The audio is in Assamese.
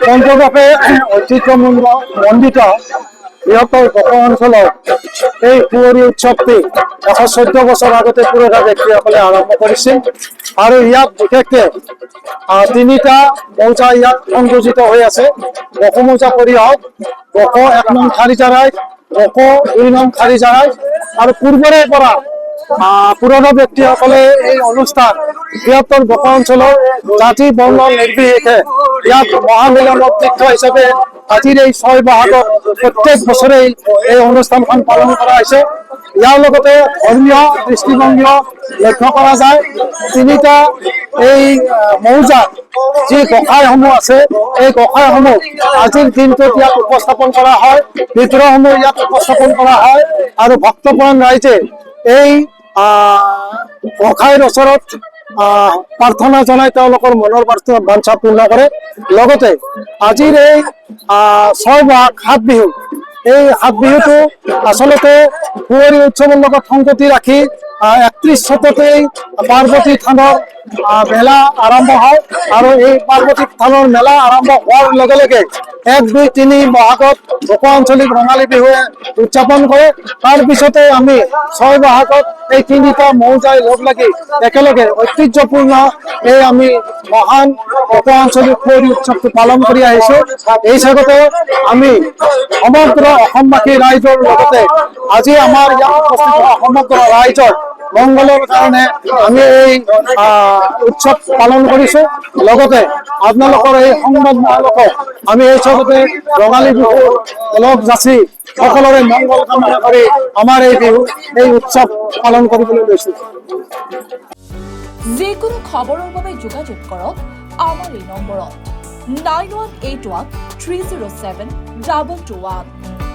পঞ্চগড়ে ঐতিহ্যমণ্ডিত বৃহত্তৰ বড়ো অঞ্চলৰ এই কুঁৱৰী উৎসৱটি 114 বছৰ আগতে পুৰণা ব্যক্তিসকলে আৰম্ভ কৰিছিল আৰু ইয়াত বিশেষকৈ তিনিটা মৌজা ইয়াত সংযোজিত হৈ আছে। বড়ো মৌজা পৰিষদ, বড়ো 1 নং খাৰিজা ৰাইজ, বড়ো 2 নং খাৰিজা ৰাইজ আৰু পূৰ্বৰে পৰা পুৰণা ব্যক্তিসকলে এই অনুষ্ঠান বৃহত্তৰ বড়ো অঞ্চলৰ জাতি বৰ্ণ নিৰ্বিশেষে ইয়াত মহামিলনৰ তীৰ্থ হিচাপে আজিৰ এই 6 বহাগত প্ৰত্যেক বছৰেই এই অনুষ্ঠানখন পালন কৰা হৈছে। ইয়াৰ লগতে ধৰ্মীয় দৃষ্টিভংগীও লক্ষ্য কৰা যায়। তিনিটা এই মৌজা যি গোঁসাইসমূহ আছে, এই গোঁসাইসমূহ আজিৰ দিনটোত ইয়াত উপস্থাপন কৰা হয়, বিগ্ৰহসমূহ ইয়াত উপস্থাপন কৰা হয় আৰু ভক্তপ্ৰাণ ৰাইজে এই গোঁসাইৰ ওচৰত প্ৰাৰ্থনা জনাই তেওঁলোকৰ মনৰ বাঞ্ছা পূৰ্ণ কৰে। লগতে আজিৰ এই 6 বহাগ 7 বিহু, এই 7 বিহুটো আচলতে কুঁৱৰী উৎসৱৰ লগত সংগতি ৰাখি 31 চ'ততেই পাৰ্বতী থানৰ মেলা আৰম্ভ হয় আৰু এই পাৰ্বতী থানৰ মেলা আৰম্ভ হোৱাৰ লগে লগে 1, 2, 3 বহাগত বড়ো আঞ্চলিক ৰঙালী বিহুৱে উদযাপন কৰে। তাৰপিছতে আমি 6 বহাগত এই তিনিটা মৌজাই লগ লাগি একেলগে ঐতিহ্যপূৰ্ণ এই আমি মহান বড়ো আঞ্চলিক কুঁৱৰী উৎসৱটো পালন কৰি আহিছো। এই স্বাগতে আমি সমগ্ৰ অসমবাসী ৰাইজৰ লগতে আজি আমাৰ ইয়াত উপস্থিত হোৱা সমগ্ৰ ৰাইজৰ মংগলৰ কাৰণে আমি এই উৎসৱ পালন কৰিছো। লগতে আপোনালোকৰ এই সংবাদ মহালোকক আমি এই স্বাগতে ৰঙালী বিহু লগ যাচি সকলোৰে মংগল কামনা কৰি আমাৰ এই বিহু এই উৎসৱ পালন কৰিবলৈ লৈছো। যিকোনো খবৰৰ বাবে যোগাযোগ কৰক আমাৰ এই নম্বৰত 9181 307 221।